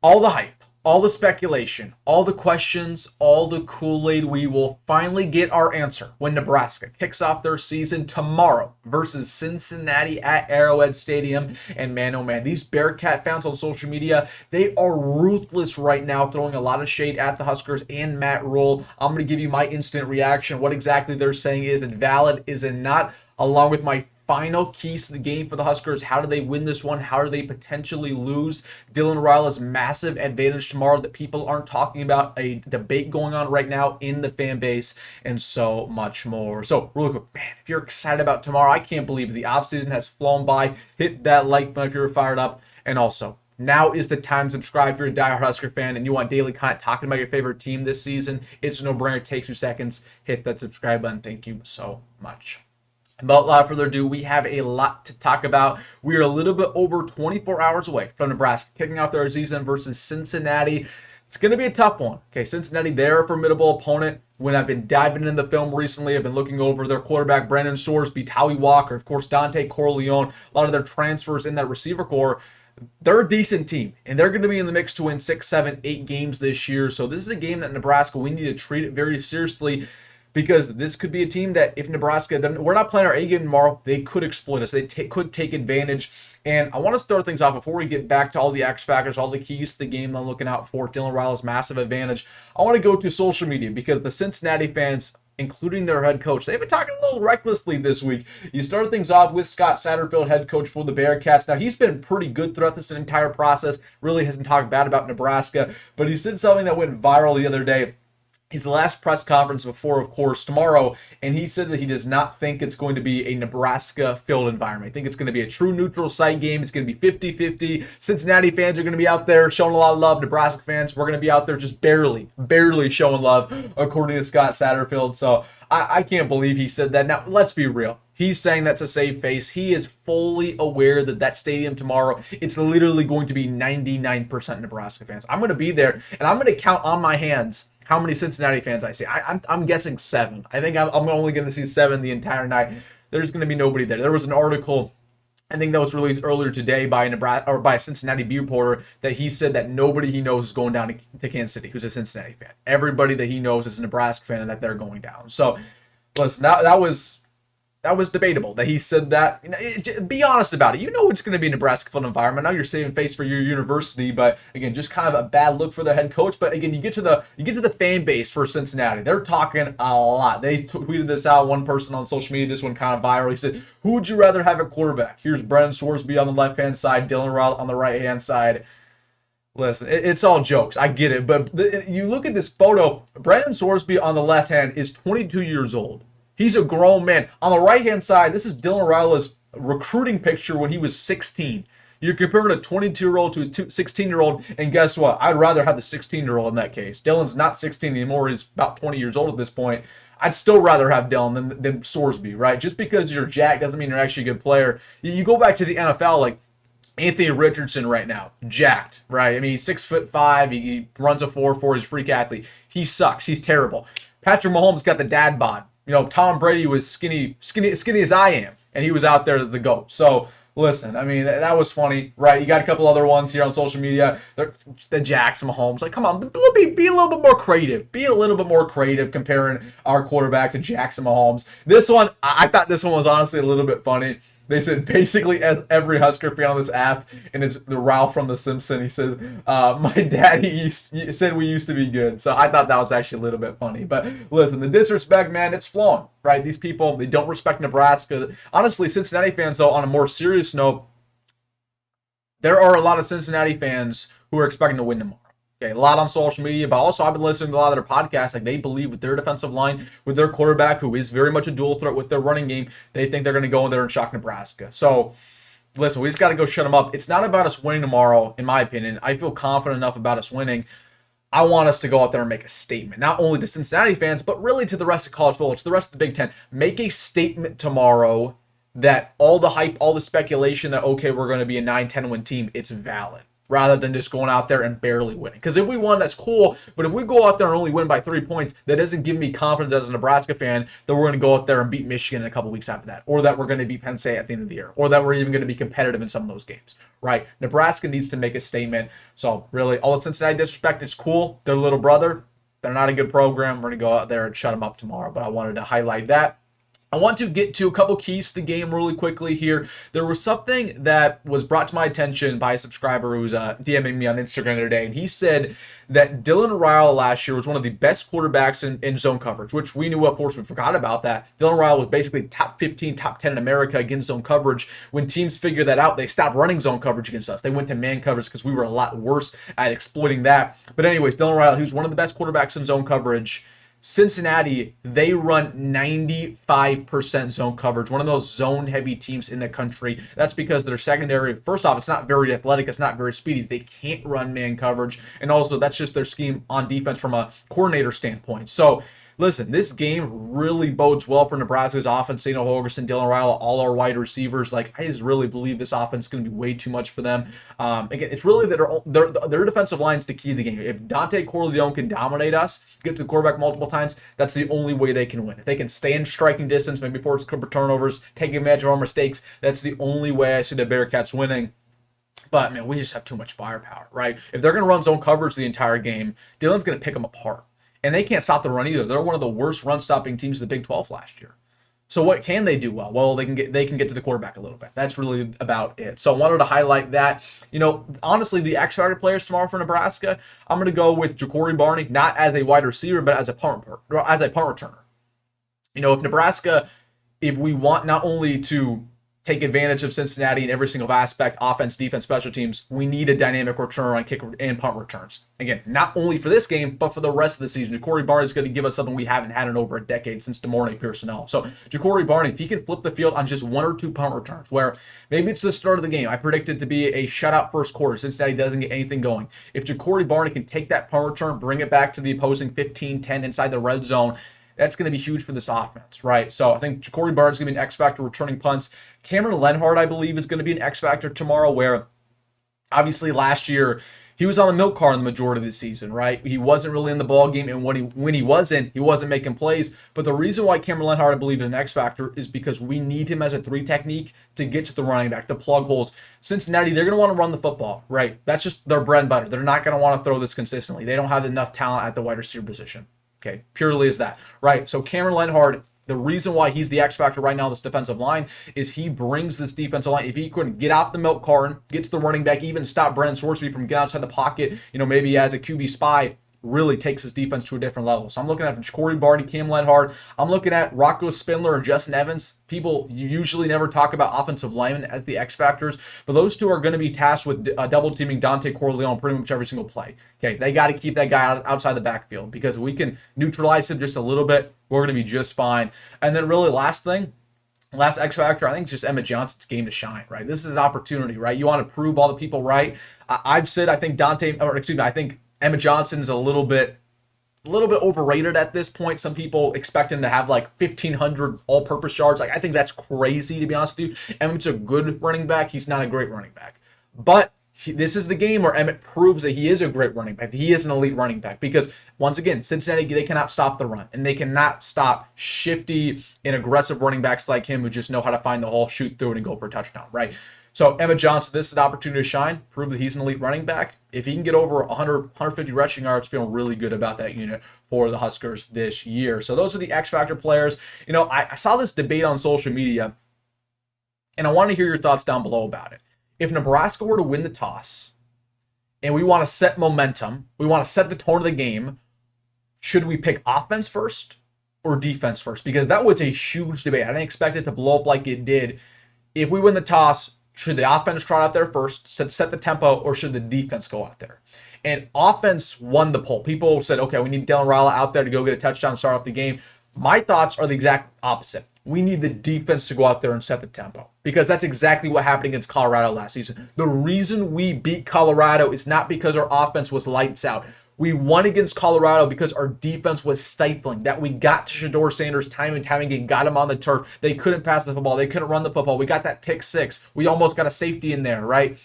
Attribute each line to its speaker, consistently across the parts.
Speaker 1: All the hype, all the speculation, all the questions, all the Kool-Aid, we will finally get our answer when Nebraska kicks off their season tomorrow versus Cincinnati at Arrowhead Stadium. And man, oh man, these Bearcat fans on social media, they are ruthless right now, throwing a lot of shade at the Huskers and Matt Rhule. I'm going to give you my instant reaction. What exactly they're saying is it valid, is it not, along with my final keys to the game for the Huskers. How do they win this one? How do they potentially lose? Dylan Raioula's massive advantage tomorrow that people aren't talking about, a debate going on right now in the fan base, and so much more. So really quick, man, if you're excited about tomorrow, I can't believe it. The offseason has flown by. Hit that like button if you're fired up. And also, now is the time to subscribe if you're a diehard Husker fan and you want daily content talking about your favorite team this season. It's a no-brainer. It takes 2 seconds. Hit that subscribe button. Thank you so much. Without further ado, we have a lot to talk about. We are a little bit over 24 hours away from Nebraska kicking off their season versus Cincinnati. It's going to be a tough one. Okay, Cincinnati, they're a formidable opponent. When I've been diving into the film recently, I've been looking over their quarterback, Brandon Sorsby, Tawi Walker, of course, Dante Corleone, a lot of their transfers in that receiver core. They're a decent team, and they're going to be in the mix to win 6, 7, 8 games this year. So this is a game that Nebraska, we need to treat it very seriously, because this could be a team that if Nebraska, we're not playing our A game tomorrow, they could exploit us. They could take advantage. And I want to start things off before we get back to all the X factors, all the keys to the game I'm looking out for, Dylan Raioula's massive advantage. I want to go to social media because the Cincinnati fans, including their head coach, they've been talking a little recklessly this week. You started things off with Scott Satterfield, head coach for the Bearcats. Now, he's been pretty good throughout this entire process, really hasn't talked bad about Nebraska, but he said something that went viral the other day. His last press conference before, of course, tomorrow, and he said that he does not think it's going to be a Nebraska-filled environment. I think it's going to be a true neutral site game. It's going to be 50-50. Cincinnati fans are going to be out there showing a lot of love. Nebraska fans, we're going to be out there just barely showing love, according to Scott Satterfield. So I can't believe he said that. Now, let's be real. He's saying that's a safe face. He is fully aware that that stadium tomorrow, it's literally going to be 99% Nebraska fans. I'm going to be there, and I'm going to count on my hands how many Cincinnati fans I see. I'm guessing 7. I think I'm only going to see 7 the entire night. There's going to be nobody there. There was an article, I think that was released earlier today by a Cincinnati beat reporter, that he said that nobody he knows is going down to Kansas City who's a Cincinnati fan. Everybody that he knows is a Nebraska fan and that they're going down. So, listen, that was debatable that he said that. Be honest about it. You know it's going to be a Nebraska-filled environment. Now you're saving face for your university, but again, just kind of a bad look for their head coach. But again, you get to the fan base for Cincinnati. They're talking a lot. They tweeted this out. One person on social media, this one kind of viral. He said, "Who would you rather have at quarterback? Here's Brandon Sorsby on the left-hand side, Dylan Raioula on the right-hand side." Listen, it's all jokes. I get it, but you look at this photo. Brandon Sorsby on the left hand is 22 years old. He's a grown man. On the right-hand side, this is Dylan Raioula's recruiting picture when he was 16. You're comparing a 22-year-old to a 16-year-old, and guess what? I'd rather have the 16-year-old in that case. Dylan's not 16 anymore. He's about 20 years old at this point. I'd still rather have Dylan than Sorsby, right? Just because you're jacked doesn't mean you're actually a good player. You go back to the NFL, like Anthony Richardson right now, jacked, right? I mean, he's 6'5", he runs a 4.4, he's a freak athlete. He sucks. He's terrible. Patrick Mahomes got the dad bod. You know, Tom Brady was skinny as I am, and he was out there as the GOAT. So, listen, I mean, that was funny, right? You got a couple other ones here on social media. The Jackson Mahomes. Like, come on, be a little bit more creative. Be a little bit more creative comparing our quarterback to Jackson Mahomes. This one, I thought this one was honestly a little bit funny. They said basically as every Husker fan on this app, and it's the Ralph from The Simpsons. He says, "My daddy said we used to be good." So I thought that was actually a little bit funny. But listen, the disrespect, man, it's flowing, right? These people, they don't respect Nebraska. Honestly, Cincinnati fans, though, on a more serious note, there are a lot of Cincinnati fans who are expecting to win tomorrow. Okay, a lot on social media, but also I've been listening to a lot of their podcasts. Like, they believe with their defensive line, with their quarterback, who is very much a dual threat with their running game, they think they're going to go in there and shock Nebraska. So, listen, we just got to go shut them up. It's not about us winning tomorrow, in my opinion. I feel confident enough about us winning. I want us to go out there and make a statement, not only to Cincinnati fans, but really to the rest of college football, to the rest of the Big Ten. Make a statement tomorrow that all the hype, all the speculation that, okay, we're going to be a 9-10 win team, it's valid. rather than just going out there and barely winning. Because if we won, that's cool. But if we go out there and only win by 3 points, that doesn't give me confidence as a Nebraska fan that we're going to go out there and beat Michigan in a couple weeks after that, or that we're going to beat Penn State at the end of the year, or that we're even going to be competitive in some of those games, right? Nebraska needs to make a statement. So really, all the Cincinnati disrespect is cool. Their little brother, they're not a good program. We're going to go out there and shut them up tomorrow. But I wanted to highlight that. I want to get to a couple keys to the game really quickly here. There was something that was brought to my attention by a subscriber who was DMing me on Instagram the other day, and he said that Dylan Raiola last year was one of the best quarterbacks in zone coverage, which we knew, of course, we forgot about that. Dylan Raiola was basically top 15, top 10 in America against zone coverage. When teams figured that out, they stopped running zone coverage against us. They went to man coverage because we were a lot worse at exploiting that. But anyways, Dylan Raiola, who's one of the best quarterbacks in zone coverage, Cincinnati, they run 95% zone coverage, one of those zone-heavy teams in the country. That's because their secondary, first off, it's not very athletic, it's not very speedy. They can't run man coverage, and also that's just their scheme on defense from a coordinator standpoint. So, listen, this game really bodes well for Nebraska's offense. Dana Holgorsen, Dylan Raiola, all our wide receivers. Like, I just really believe this offense is going to be way too much for them. Again, it's really that their defensive line is the key to the game. If Dante Corleone can dominate us, get to the quarterback multiple times, that's the only way they can win. If they can stay in striking distance, maybe force turnovers, take advantage of our mistakes, that's the only way I see the Bearcats winning. But, man, we just have too much firepower, right? If they're going to run zone coverage the entire game, Dylan's going to pick them apart. And they can't stop the run either. They're one of the worst run-stopping teams in the Big 12 last year. So what can they do well? Well, they can get to the quarterback a little bit. That's really about it. So I wanted to highlight that. You know, honestly, the X-Factor players tomorrow for Nebraska, I'm going to go with Jacory Barney, not as a wide receiver, but as a punt returner. You know, if we want not only to take advantage of Cincinnati in every single aspect, offense, defense, special teams, we need a dynamic return on kick and punt returns. Again, not only for this game, but for the rest of the season. Jacory Barney is going to give us something we haven't had in over a decade since DeMornay Personnel. So Jacory Barney, if he can flip the field on just 1 or 2 punt returns, where maybe it's the start of the game, I predict it to be a shutout first quarter. Cincinnati doesn't get anything going. If Jacory Barney can take that punt return, bring it back to the opposing 15-10 inside the red zone, that's going to be huge for this offense, right? So I think Jacory Barnes is going to be an X factor returning punts. Cameron Lenhart, I believe, is going to be an X factor tomorrow, where obviously last year he was on the milk car in the majority of the season, right? He wasn't really in the ball game, and when he wasn't making plays. But the reason why Cameron Lenhart, I believe, is an X factor is because we need him as a 3 technique to get to the running back, to plug holes. Cincinnati, they're going to want to run the football, right? That's just their bread and butter. They're not going to want to throw this consistently. They don't have enough talent at the wide receiver position. Okay, purely as that, right? So Cameron Lenhart, the reason why he's the X factor right now, this defensive line, is he brings this defensive line. If he couldn't get off the milk carton, get to the running back, even stop Brennan Swordsby from getting outside the pocket, you know, maybe as a QB spy, really takes his defense to a different level. So I'm looking at Jacory Barney, Cam Lenhart. I'm looking at Rocco Spindler or Justin Evans. People usually never talk about offensive linemen as the X factors, but those two are going to be tasked with double teaming Dante Corleone pretty much every single play. Okay, they got to keep that guy outside the backfield, because if we can neutralize him just a little bit, we're going to be just fine. And then really last X factor, I think it's just Emmett Johnson's game to shine, right? This is an opportunity, right? You want to prove all the people right. I've said I think I think Emmett Johnson is a little bit overrated at this point. Some people expect him to have like 1,500 all-purpose yards. Like, I think that's crazy, to be honest with you. Emmett's a good running back. He's not a great running back. But this is the game where Emmett proves that he is a great running back. He is an elite running back, because, once again, Cincinnati, they cannot stop the run, and they cannot stop shifty and aggressive running backs like him who just know how to find the hole, shoot through it, and go for a touchdown, right? So Emmett Johnson, this is an opportunity to shine, prove that he's an elite running back. If he can get over 100, 150 rushing yards, feeling really good about that unit for the Huskers this year. So those are the X Factor players. You know, I saw this debate on social media, and I want to hear your thoughts down below about it. If Nebraska were to win the toss, and we want to set momentum, we want to set the tone of the game, should we pick offense first or defense first? Because that was a huge debate. I didn't expect it to blow up like it did. If we win the toss, should the offense trot out there first, set the tempo, or should the defense go out there? And offense won the poll. People said, okay, we need Dylan Raiola out there to go get a touchdown and start off the game. My thoughts are the exact opposite. We need the defense to go out there and set the tempo, because that's exactly what happened against Colorado last season. The reason we beat Colorado is not because our offense was lights out. We won against Colorado because our defense was stifling, that we got to Shedeur Sanders time and time again, got him on the turf. They couldn't pass the football. They couldn't run the football. We got that pick 6. We almost got a safety in there, right?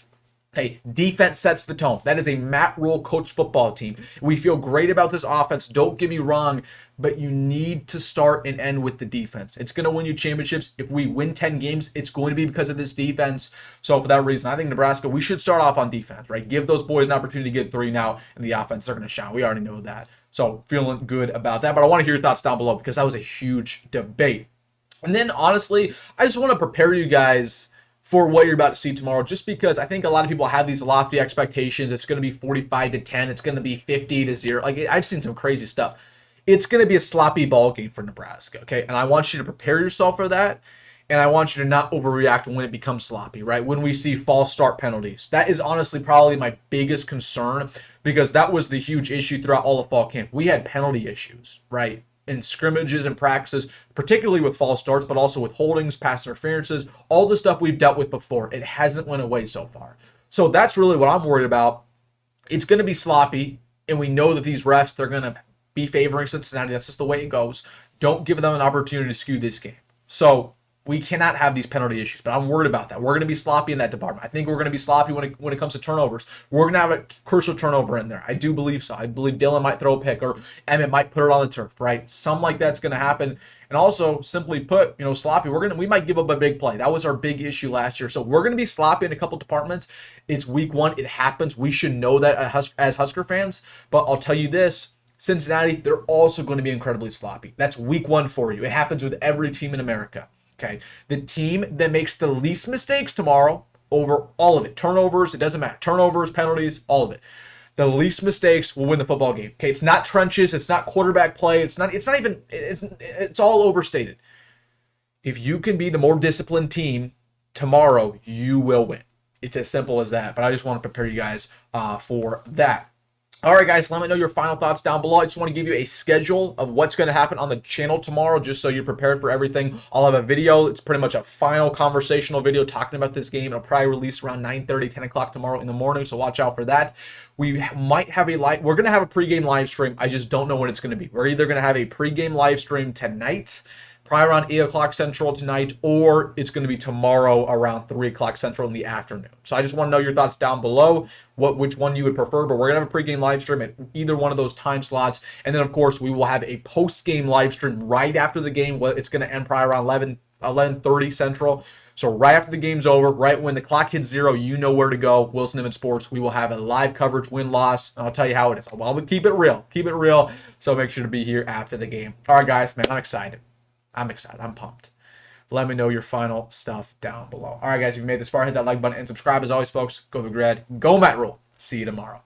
Speaker 1: Okay, defense sets the tone. That is a Matt Rule coach football team. We feel great about this offense. Don't get me wrong, but you need to start and end with the defense. It's going to win you championships. If we win 10 games, it's going to be because of this defense. So for that reason, I think Nebraska, we should start off on defense, right? Give those boys an opportunity to get 3 now, and the offense, they're going to shine. We already know that. So feeling good about that. But I want to hear your thoughts down below because that was a huge debate. And then honestly, I just want to prepare you guys for what you're about to see tomorrow, just because I think a lot of people have these lofty expectations. It's going to be 45-10. It's going to be 50-0. Like, I've seen some crazy stuff. It's going to be a sloppy ball game for Nebraska, okay? And I want you to prepare yourself for that, and I want you to not overreact when it becomes sloppy, right? When we see false start penalties. That is honestly probably my biggest concern, because that was the huge issue throughout all of fall camp. We had penalty issues, right? In scrimmages and practices, particularly with false starts, but also with holdings, pass interferences, all the stuff we've dealt with before. It hasn't went away so far. So that's really what I'm worried about. It's going to be sloppy, and we know that these refs, they're going to be favoring Cincinnati. That's just the way it goes. Don't give them an opportunity to skew this game. So we cannot have these penalty issues, but I'm worried about that. We're going to be sloppy in that department. I think we're going to be sloppy when it comes to turnovers. We're going to have a crucial turnover in there. I do believe so. I believe Dylan might throw a pick, or Emmett might put it on the turf, right? Something like that's going to happen. And also, simply put, sloppy. We might give up a big play. That was our big issue last year. So we're going to be sloppy in a couple departments. It's week 1. It happens. We should know that as Husker fans. But I'll tell you this. Cincinnati, they're also going to be incredibly sloppy. That's week 1 for you. It happens with every team in America. Okay, the team that makes the least mistakes tomorrow over all of it, turnovers, it doesn't matter, turnovers, penalties, all of it, the least mistakes will win the football game. Okay, it's not trenches, it's not quarterback play, it's all overstated. If you can be the more disciplined team tomorrow, you will win. It's as simple as that. But I just want to prepare you guys for that. All right, guys, let me know your final thoughts down below. I just want to give you a schedule of what's going to happen on the channel tomorrow, just so you're prepared for everything. I'll have a video. It's pretty much a final conversational video talking about this game. It'll probably release around 9:30, 10 o'clock tomorrow in the morning, so watch out for that. We might have we're going to have a pregame live stream. I just don't know when it's going to be. We're either going to have a pregame live stream tonight, probably around 8 o'clock Central tonight, or it's going to be tomorrow around 3 o'clock Central in the afternoon. So I just want to know your thoughts down below, which one you would prefer, but we're going to have a pregame live stream at either one of those time slots. And then, of course, we will have a post-game live stream right after the game. It's going to end probably around 11:30 Central. So right after the game's over, right when the clock hits 0, you know where to go. WilsonDittman Sports. We will have a live coverage, win-loss, and I'll tell you how it is. I'll keep it real. Keep it real. So make sure to be here after the game. All right, guys, man, I'm excited. I'm pumped. Let me know your final stuff down below. All right, guys, if you made this far, hit that like button and subscribe. As always, folks, go Big Red. Go Matt Rule. See you tomorrow.